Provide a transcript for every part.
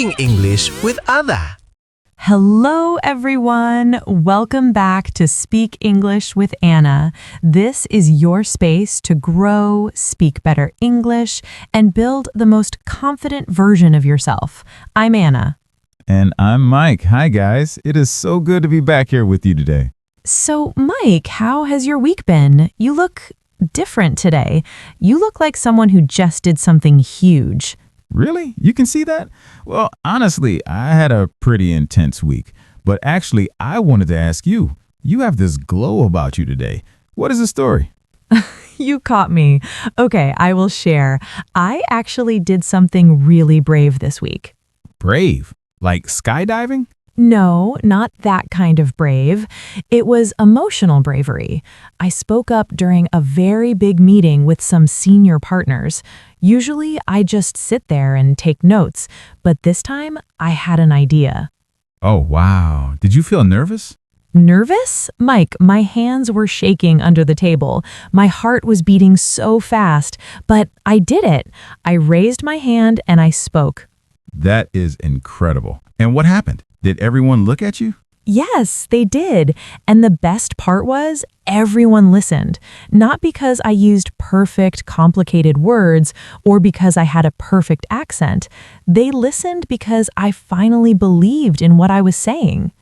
Speaking English with Ada. Hello, everyone. Welcome back to Speak English with Anna. This is your space to grow, speak better English, and build the most confident version of yourself. I'm Anna. And I'm Mike. Hi, guys. It is so good to be back here with you today. So, Mike, how has your week been? You look different today. You look like someone who just did something huge. Really? You can see that? Well, honestly, I had a pretty intense week. But actually, I wanted to ask you. You have this glow about you today. What is the story? You caught me. Okay, I will share. I actually did something really brave this week. Brave? Like skydiving? No, not that kind of brave. It was emotional bravery. I spoke up during a very big meeting with some senior partners. Usually, I just sit there and take notes, but this time I had an idea. Oh, wow. Did you feel nervous? Nervous? Mike, my hands were shaking under the table. My heart was beating so fast, but I did it. I raised my hand and I spoke. That is incredible. And what happened? Did everyone look at you? Yes, they did. And the best part was everyone listened. Not because I used perfect, complicated words or because I had a perfect accent. They listened because I finally believed in what I was saying.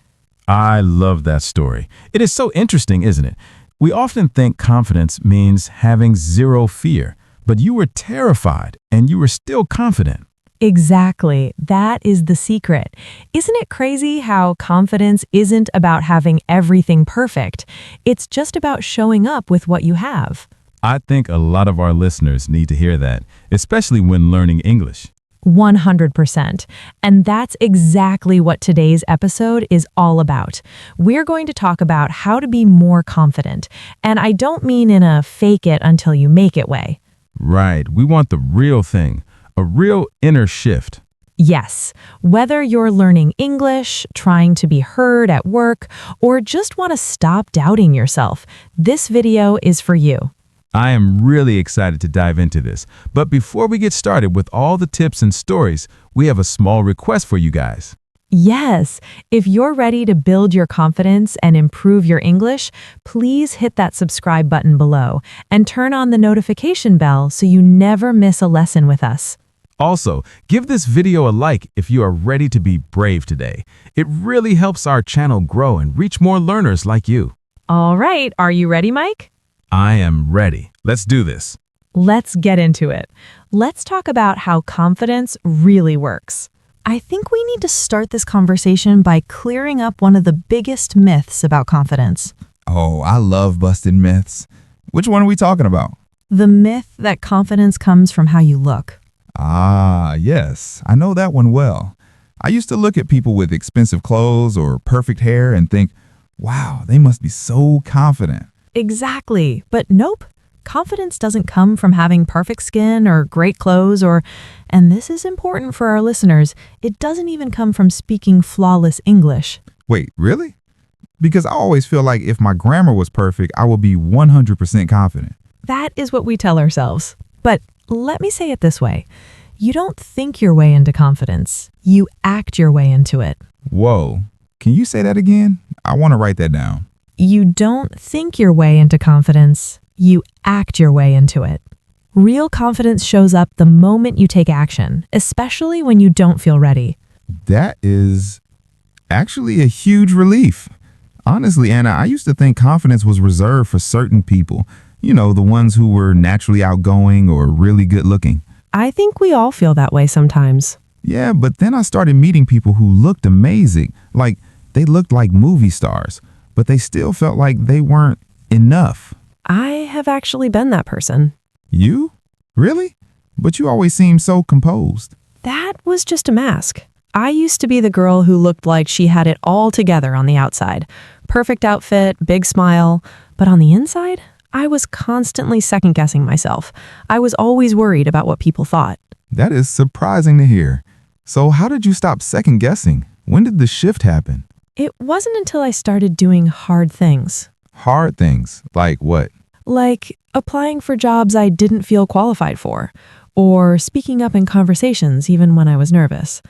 I love that story. It is so interesting, isn't it? We often think confidence means having zero fear, but you were terrified and you were still confident. Exactly. That is the secret. Isn't it crazy how confidence isn't about having everything perfect? It's just about showing up with what you have. I think a lot of our listeners need to hear that, especially when learning English. 100%. And that's exactly what today's episode is all about. We're going to talk about how to be more confident. And I don't mean in a fake it until you make it way. Right. We want the real thing. A real inner shift. Yes, whether you're learning English, trying to be heard at work, or just want to stop doubting yourself, this video is for you. I am really excited to dive into this. But before we get started with all the tips and stories, we have a small request for you guys. Yes, if you're ready to build your confidence and improve your English, please hit that subscribe button below and turn on the notification bell so you never miss a lesson with us. Also, give this video a like if you are ready to be brave today. It really helps our channel grow and reach more learners like you. All right, are you ready, Mike? I am ready. Let's do this. Let's get into it. Let's talk about how confidence really works. I think we need to start this conversation by clearing up one of the biggest myths about confidence. Oh, I love busted myths. Which one are we talking about? The myth that confidence comes from how you look. Ah, yes, I know that one well. I used to look at people with expensive clothes or perfect hair and think, wow, they must be so confident. Exactly, but nope. Confidence doesn't come from having perfect skin or great clothes and this is important for our listeners, it doesn't even come from speaking flawless English. Wait, really? Because I always feel like if my grammar was perfect, I would be 100% confident. That is what we tell ourselves. But let me say it this way. You don't think your way into confidence. You act your way into it. Whoa, can you say that again? I want to write that down. You don't think your way into confidence. You act your way into it. Real confidence shows up the moment you take action, especially when you don't feel ready. That is actually a huge relief. Honestly, Anna, I used to think confidence was reserved for certain people. You know, the ones who were naturally outgoing or really good looking. I think we all feel that way sometimes. Yeah, but then I started meeting people who looked amazing. Like, they looked like movie stars, but they still felt like they weren't enough. I have actually been that person. You? Really? But you always seem so composed. That was just a mask. I used to be the girl who looked like she had it all together on the outside. Perfect outfit, big smile. But on the inside, I was constantly second-guessing myself. I was always worried about what people thought. That is surprising to hear. So how did you stop second-guessing? When did the shift happen? It wasn't until I started doing hard things. Hard things? Like what? Like applying for jobs I didn't feel qualified for, or speaking up in conversations even when I was nervous.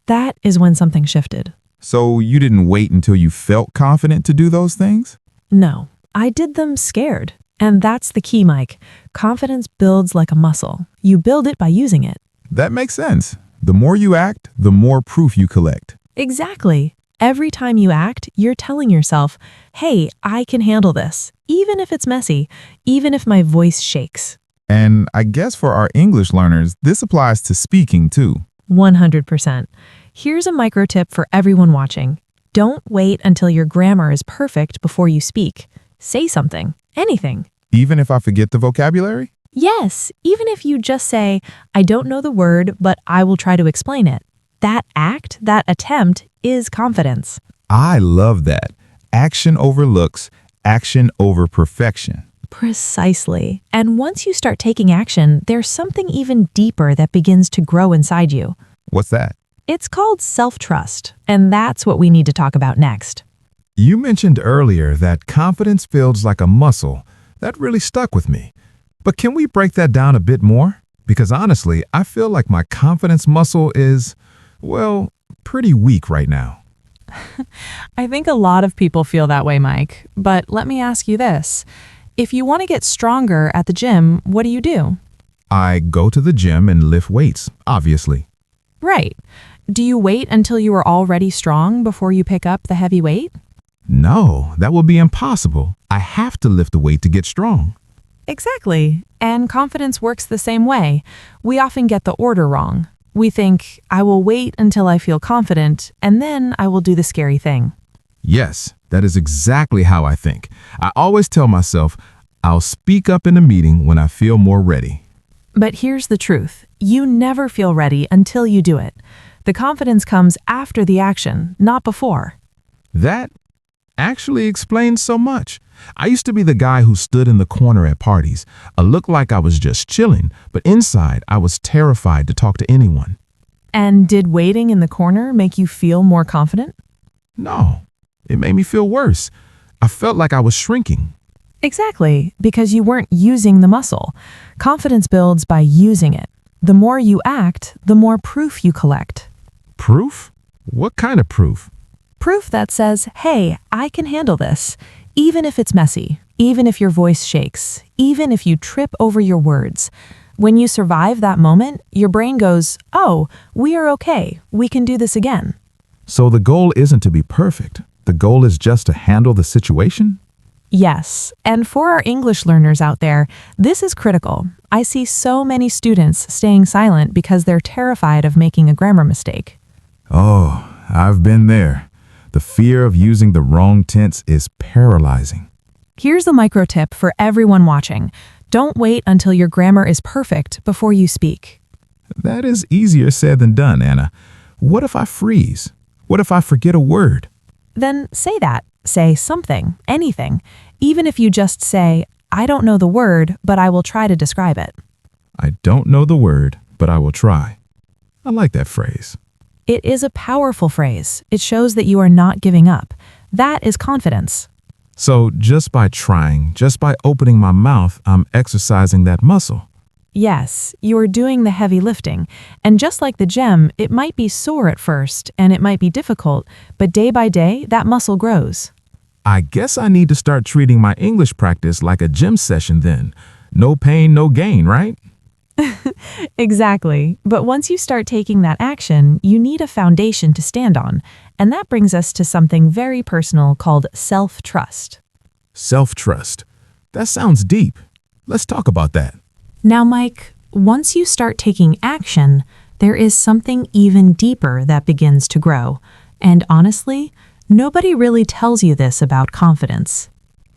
That is when something shifted. So you didn't wait until you felt confident to do those things? No, I did them scared. And that's the key, Mike. Confidence builds like a muscle. You build it by using it. That makes sense. The more you act, the more proof you collect. Exactly. Every time you act, you're telling yourself, hey, I can handle this, even if it's messy, even if my voice shakes. And I guess for our English learners, this applies to speaking too. 100%. Here's a micro tip for everyone watching. Don't wait until your grammar is perfect before you speak. Say something, anything. Even if I forget the vocabulary? Yes, even if you just say, I don't know the word, but I will try to explain it. That act, that attempt, is confidence. I love that. Action over looks, action over perfection. Precisely. And once you start taking action, there's something even deeper that begins to grow inside you. What's that? It's called self-trust, and that's what we need to talk about next. You mentioned earlier that confidence builds like a muscle. That really stuck with me. But can we break that down a bit more? Because honestly, I feel like my confidence muscle is, well, pretty weak right now. I think a lot of people feel that way, Mike. But let me ask you this. If you want to get stronger at the gym, what do? I go to the gym and lift weights, obviously. Right. Do you wait until you are already strong before you pick up the heavy weight? No, that would be impossible. I have to lift the weight to get strong. Exactly. And confidence works the same way. We often get the order wrong. We think, I will wait until I feel confident, and then I will do the scary thing. Yes, that is exactly how I think. I always tell myself, I'll speak up in a meeting when I feel more ready. But here's the truth. You never feel ready until you do it. The confidence comes after the action, not before. That actually explains so much. I used to be the guy who stood in the corner at parties. I looked like I was just chilling, but inside I was terrified to talk to anyone. And did waiting in the corner make you feel more confident? No, it made me feel worse. I felt like I was shrinking. Exactly, because you weren't using the muscle. Confidence builds by using it. The more you act, the more proof you collect. Proof? What kind of proof? Proof that says, hey, I can handle this, even if it's messy, even if your voice shakes, even if you trip over your words. When you survive that moment, your brain goes, oh, we are okay, we can do this again. So the goal isn't to be perfect. The goal is just to handle the situation? Yes, and for our English learners out there, this is critical. I see so many students staying silent because they're terrified of making a grammar mistake. Oh, I've been there. The fear of using the wrong tense is paralyzing. Here's a micro tip for everyone watching. Don't wait until your grammar is perfect before you speak. That is easier said than done, Anna. What if I freeze? What if I forget a word? Then say that. Say something, anything. Even if you just say, I don't know the word, but I will try to describe it. I don't know the word, but I will try. I like that phrase. It is a powerful phrase. It shows that you are not giving up. That is confidence. So just by trying, just by opening my mouth, I'm exercising that muscle. Yes, you are doing the heavy lifting. And just like the gym, it might be sore at first, and it might be difficult, but day by day, that muscle grows. I guess I need to start treating my English practice like a gym session then. No pain, no gain, right? Exactly. But once you start taking that action, you need a foundation to stand on. And that brings us to something very personal called self-trust. Self-trust. That sounds deep. Let's talk about that. Now, Mike, once you start taking action, there is something even deeper that begins to grow. And honestly, nobody really tells you this about confidence.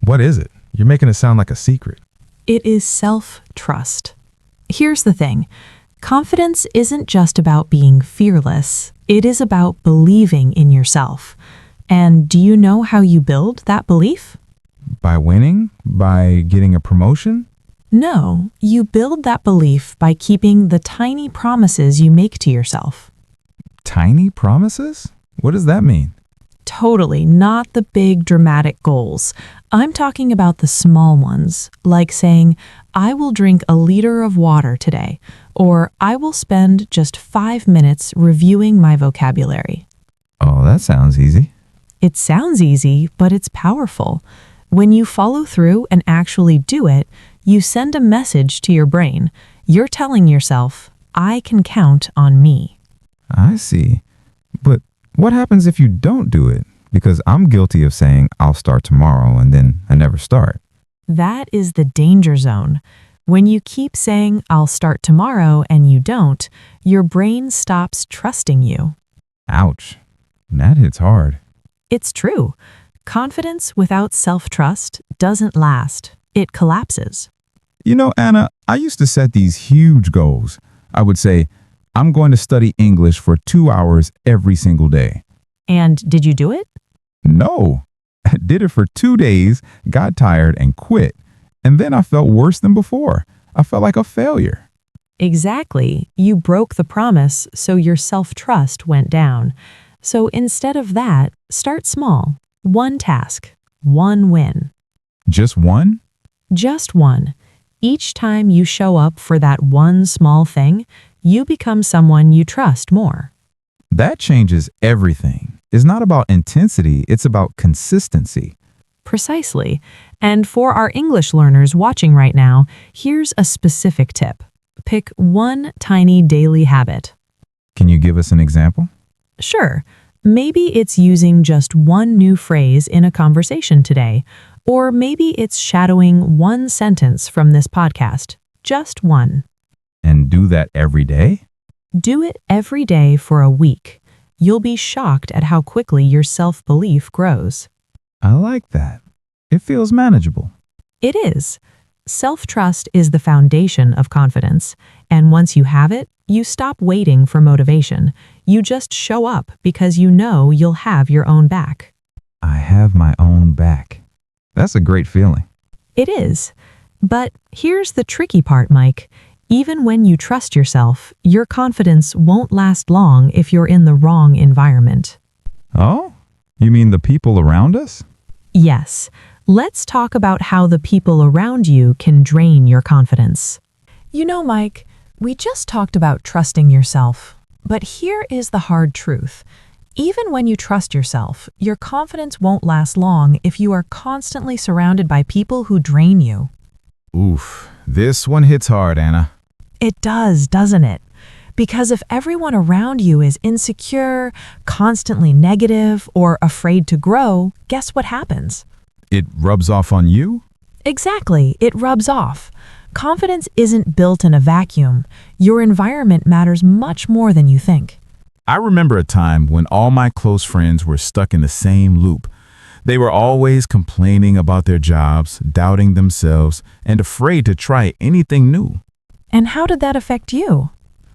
What is it? You're making it sound like a secret. It is self-trust. Here's the thing. Confidence isn't just about being fearless. It is about believing in yourself. And do you know how you build that belief? By winning? By getting a promotion? No, you build that belief by keeping the tiny promises you make to yourself. Tiny promises? What does that mean? Totally, not the big dramatic goals. I'm talking about the small ones, like saying, I will drink a liter of water today, or I will spend just 5 minutes reviewing my vocabulary. Oh, that sounds easy. It sounds easy, but it's powerful. When you follow through and actually do it, you send a message to your brain. You're telling yourself, I can count on me. I see. But what happens if you don't do it? Because I'm guilty of saying I'll start tomorrow and then I never start. That is the danger zone. When you keep saying, I'll start tomorrow, and you don't, your brain stops trusting you. Ouch. That hits hard. It's true. Confidence without self-trust doesn't last. It collapses. You know, Anna, I used to set these huge goals. I would say, I'm going to study English for 2 hours every single day. And did you do it? No. I did it for 2 days, got tired, and quit. And then I felt worse than before. I felt like a failure. Exactly. You broke the promise, so your self-trust went down. So instead of that, start small. One task, one win. Just one? Just one. Each time you show up for that one small thing, you become someone you trust more. That changes everything. It's not about intensity, it's about consistency. Precisely. And for our English learners watching right now, here's a specific tip. Pick one tiny daily habit. Can you give us an example? Sure, maybe it's using just one new phrase in a conversation today, or maybe it's shadowing one sentence from this podcast. Just one. And do that every day? Do it every day for a week. You'll be shocked at how quickly your self-belief grows. I like that. It feels manageable. It is. Self-trust is the foundation of confidence, and once you have it, you stop waiting for motivation. You just show up because you know you'll have your own back. I have my own back. That's a great feeling. It is. But here's the tricky part, Mike. Even when you trust yourself, your confidence won't last long if you're in the wrong environment. Oh? You mean the people around us? Yes. Let's talk about how the people around you can drain your confidence. You know, Mike, we just talked about trusting yourself. But here is the hard truth. Even when you trust yourself, your confidence won't last long if you are constantly surrounded by people who drain you. Oof, this one hits hard, Anna. It does, doesn't it? Because if everyone around you is insecure, constantly negative, or afraid to grow, guess what happens? It rubs off on you? Exactly, it rubs off. Confidence isn't built in a vacuum. Your environment matters much more than you think. I remember a time when all my close friends were stuck in the same loop. They were always complaining about their jobs, doubting themselves, and afraid to try anything new. And how did that affect you?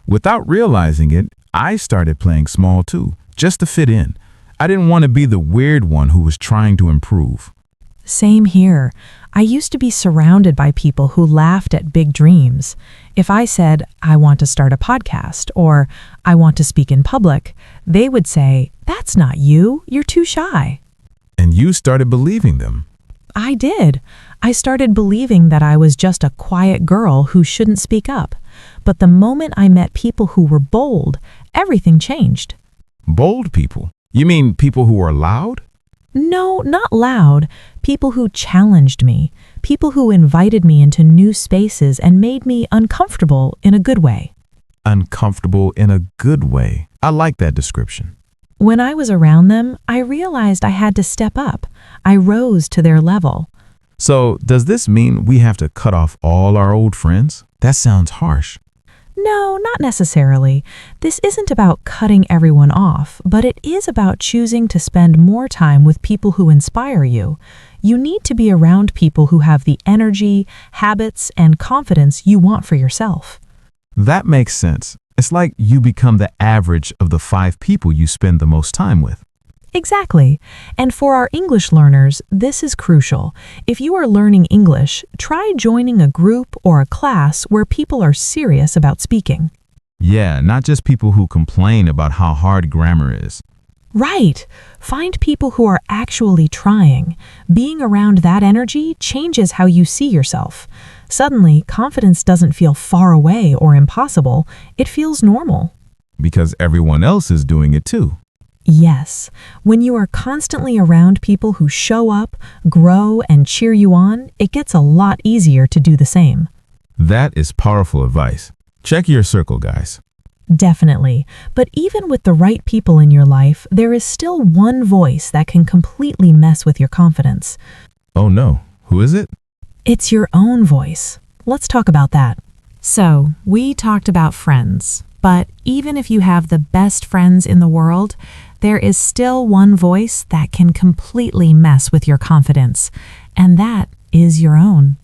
Without realizing it, I started playing small too, just to fit in. I didn't want to be the weird one who was trying to improve. Same here. I used to be surrounded by people who laughed at big dreams. If I said, I want to start a podcast, or I want to speak in public, they would say, that's not you, you're too shy. And you started believing them. I did. I started believing that I was just a quiet girl who shouldn't speak up. But the moment I met people who were bold, everything changed. Bold people? You mean people who are loud? No, not loud. People who challenged me. People who invited me into new spaces and made me uncomfortable in a good way. Uncomfortable in a good way. I like that description. When I was around them, I realized I had to step up. I rose to their level. So, does this mean we have to cut off all our old friends? That sounds harsh. No, not necessarily. This isn't about cutting everyone off, but it is about choosing to spend more time with people who inspire you. You need to be around people who have the energy, habits, and confidence you want for yourself. That makes sense. It's like you become the average of the 5 people you spend the most time with. Exactly. And for our English learners, this is crucial. If you are learning English, try joining a group or a class where people are serious about speaking. Yeah, not just people who complain about how hard grammar is. Right. Find people who are actually trying. Being around that energy changes how you see yourself. Suddenly, confidence doesn't feel far away or impossible. It feels normal. Because everyone else is doing it too. Yes, when you are constantly around people who show up, grow, and cheer you on, it gets a lot easier to do the same. That is powerful advice. Check your circle, guys. Definitely. But even with the right people in your life, there is still one voice that can completely mess with your confidence. Oh no, who is it? It's your own voice. Let's talk about that. So, we talked about friends, but even if you have the best friends in the world, there is still one voice that can completely mess with your confidence, and that is your own.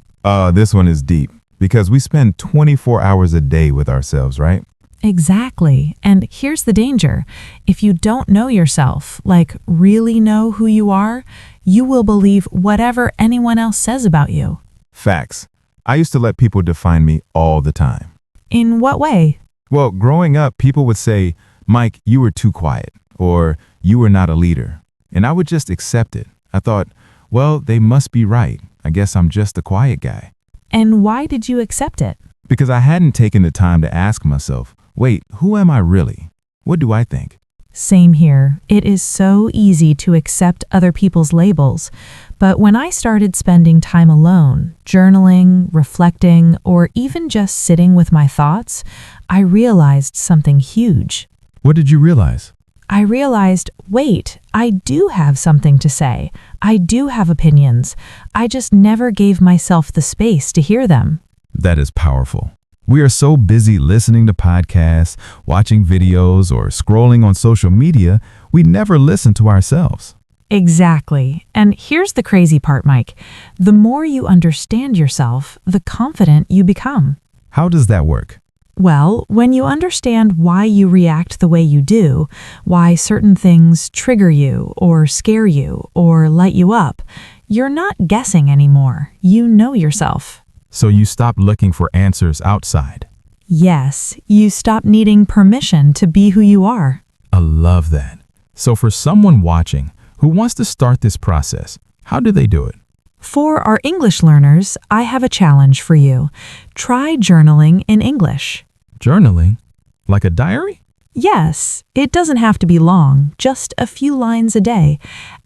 This one is deep because we spend 24 hours a day with ourselves, right? Exactly. And here's the danger. If you don't know yourself, like really know who you are, you will believe whatever anyone else says about you. Facts. I used to let people define me all the time. In what way? Well, growing up, people would say, Mike, you were too quiet, or you were not a leader. And I would just accept it. I thought, well, they must be right. I guess I'm just the quiet guy. And why did you accept it? Because I hadn't taken the time to ask myself, wait, who am I really? What do I think? Same here. It is so easy to accept other people's labels. But when I started spending time alone, journaling, reflecting, or even just sitting with my thoughts, I realized something huge. What did you realize? I realized, wait, I do have something to say. I do have opinions. I just never gave myself the space to hear them. That is powerful. We are so busy listening to podcasts, watching videos, or scrolling on social media, we never listen to ourselves. Exactly. And here's the crazy part, Mike. The more you understand yourself, the confident you become. How does that work? Well, when you understand why you react the way you do, why certain things trigger you or scare you or light you up, you're not guessing anymore. You know yourself. So you stop looking for answers outside. Yes, you stop needing permission to be who you are. I love that. So for someone watching who wants to start this process, how do they do it? For our English learners, I have a challenge for you. Try journaling in English. Journaling? Like a diary? Yes, it doesn't have to be long, just a few lines a day.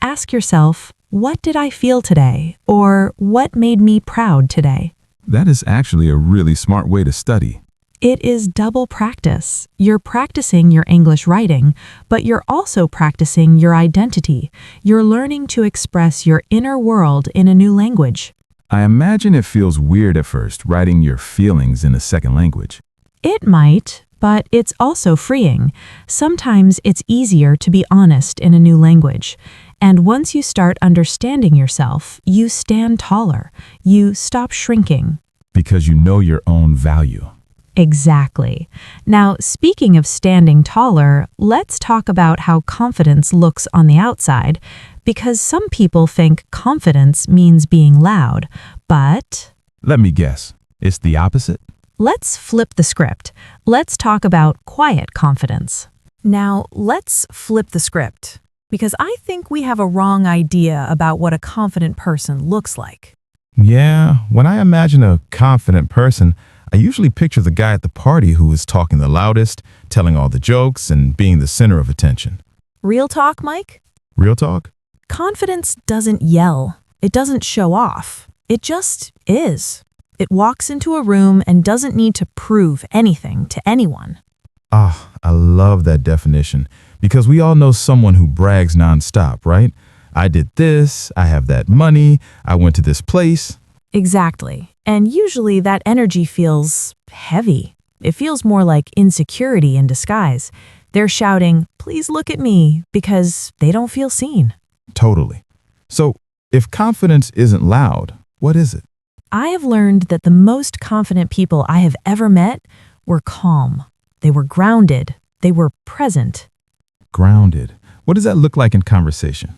Ask yourself, what did I feel today? Or what made me proud today? That is actually a really smart way to study. It is double practice. You're practicing your English writing, but you're also practicing your identity. You're learning to express your inner world in a new language. I imagine it feels weird at first, writing your feelings in a second language. It might, but it's also freeing. Sometimes it's easier to be honest in a new language. And once you start understanding yourself, you stand taller. You stop shrinking. Because you know your own value. Exactly. Now, speaking of standing taller, let's talk about how confidence looks on the outside, because some people think confidence means being loud, but... Let me guess. It's the opposite? Let's flip the script. Let's talk about quiet confidence. Now, let's flip the script, because I think we have a wrong idea about what a confident person looks like. Yeah, when I imagine a confident person, I usually picture the guy at the party who is talking the loudest, telling all the jokes, and being the center of attention. Real talk, Mike? Real talk? Confidence doesn't yell. It doesn't show off. It just is. It walks into a room and doesn't need to prove anything to anyone. Ah, I love that definition, because we all know someone who brags nonstop, right? I did this, I have that money, I went to this place. Exactly. And usually that energy feels heavy. It feels more like insecurity in disguise. They're shouting, "Please look at me," because they don't feel seen. Totally. So, if confidence isn't loud, what is it? I have learned that the most confident people I have ever met were calm. They were grounded. They were present. Grounded. What does that look like in conversation?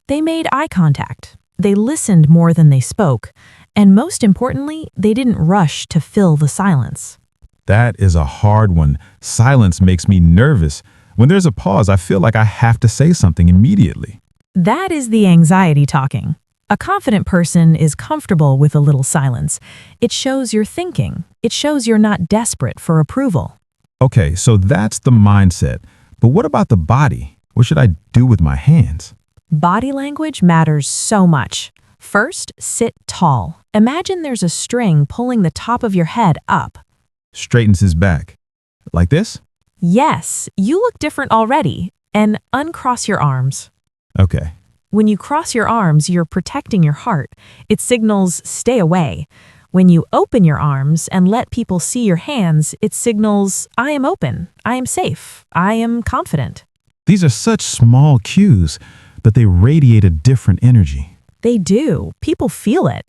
They made eye contact. They listened more than they spoke. And most importantly, they didn't rush to fill the silence. That is a hard one. Silence makes me nervous. When there's a pause, I feel like I have to say something immediately. That is the anxiety talking. A confident person is comfortable with a little silence. It shows you're thinking. It shows you're not desperate for approval. Okay, so that's the mindset. But what about the body? What should I do with my hands? Body language matters so much. First, sit tall. Imagine there's a string pulling the top of your head up. Straightens his back. Like this? Yes, you look different already. And uncross your arms. Okay. When you cross your arms, you're protecting your heart. It signals stay away. When you open your arms and let people see your hands, it signals I am open, I am safe, I am confident. These are such small cues, but they radiate a different energy. They do. People feel it.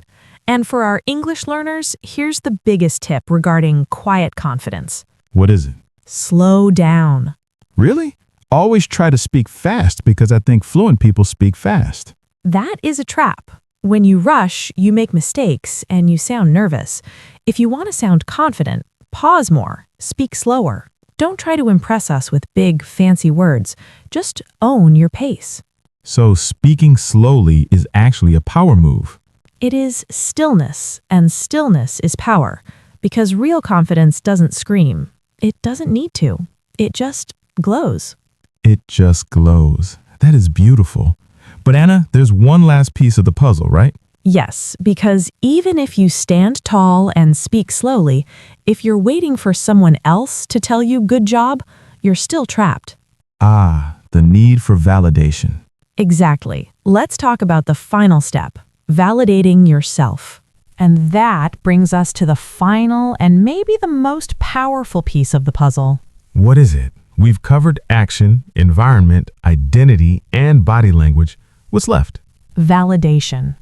And for our English learners, here's the biggest tip regarding quiet confidence. What is it? Slow down. Really? Always try to speak fast because I think fluent people speak fast. That is a trap. When you rush, you make mistakes and you sound nervous. If you want to sound confident, pause more, speak slower. Don't try to impress us with big, fancy words. Just own your pace. So speaking slowly is actually a power move. It is stillness, and stillness is power. Because real confidence doesn't scream. It doesn't need to. It just glows. It just glows. That is beautiful. But Anna, there's one last piece of the puzzle, right? Yes, because even if you stand tall and speak slowly, if you're waiting for someone else to tell you good job, you're still trapped. Ah, the need for validation. Exactly. Let's talk about the final step, validating yourself. And that brings us to the final and maybe the most powerful piece of the puzzle. What is it? We've covered action, environment, identity, and body language. What's left? Validation.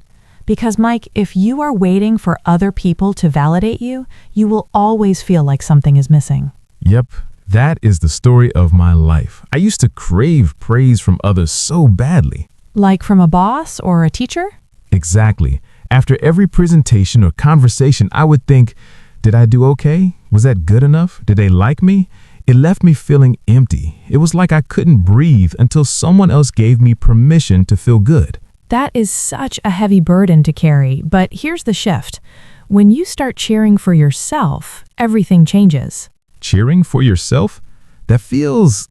Because, Mike, if you are waiting for other people to validate you, you will always feel like something is missing. Yep, that is the story of my life. I used to crave praise from others so badly. Like from a boss or a teacher? Exactly. After every presentation or conversation, I would think, did I do okay? Was that good enough? Did they like me? It left me feeling empty. It was like I couldn't breathe until someone else gave me permission to feel good. That is such a heavy burden to carry, but here's the shift. When you start cheering for yourself, everything changes. Cheering for yourself? That feels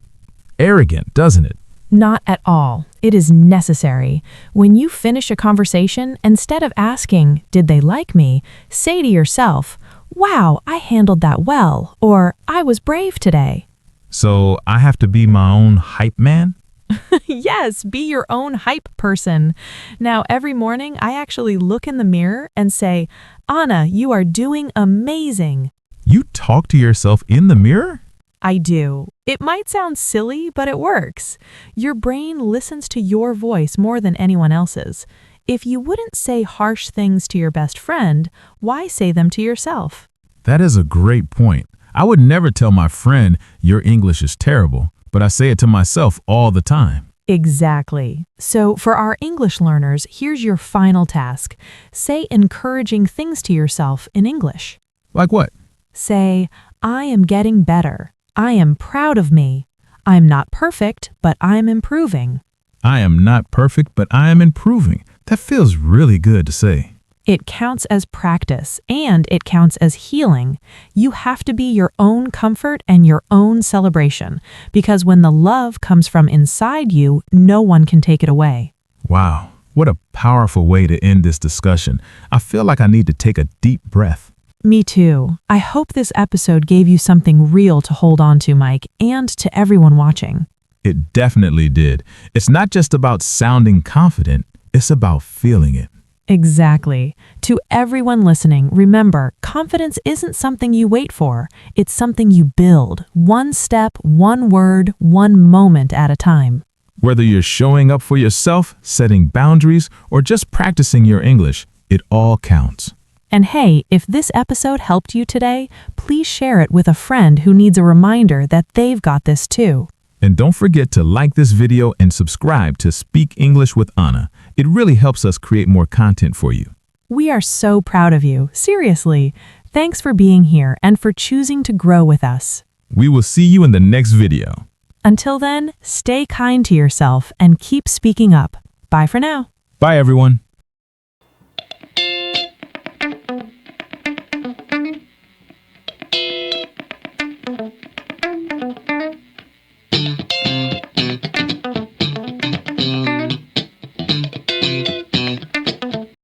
arrogant, doesn't it? Not at all. It is necessary. When you finish a conversation, instead of asking, did they like me, say to yourself, wow, I handled that well, or I was brave today. So I have to be my own hype man? Yes, be your own hype person. Now, every morning, I actually look in the mirror and say, Anna, you are doing amazing. You talk to yourself in the mirror? I do. It might sound silly, but it works. Your brain listens to your voice more than anyone else's. If you wouldn't say harsh things to your best friend, why say them to yourself? That is a great point. I would never tell my friend, your English is terrible, but I say it to myself all the time. Exactly. So for our English learners, here's your final task. Say encouraging things to yourself in English. Like what? Say, I am getting better. I am proud of me. I'm not perfect, but I'm improving. I am not perfect, but I am improving. That feels really good to say. It counts as practice, and it counts as healing. You have to be your own comfort and your own celebration, because when the love comes from inside you, no one can take it away. Wow, what a powerful way to end this discussion. I feel like I need to take a deep breath. Me too. I hope this episode gave you something real to hold on to, Mike, and to everyone watching. It definitely did. It's not just about sounding confident, it's about feeling it. Exactly. To everyone listening, remember, confidence isn't something you wait for. It's something you build, one step, one word, one moment at a time. Whether you're showing up for yourself, setting boundaries, or just practicing your English, it all counts. And hey, if this episode helped you today, please share it with a friend who needs a reminder that they've got this too. And don't forget to like this video and subscribe to Speak English with Anna. It really helps us create more content for you. We are so proud of you, seriously. Thanks for being here and for choosing to grow with us. We will see you in the next video. Until then, stay kind to yourself and keep speaking up. Bye for now. Bye, everyone.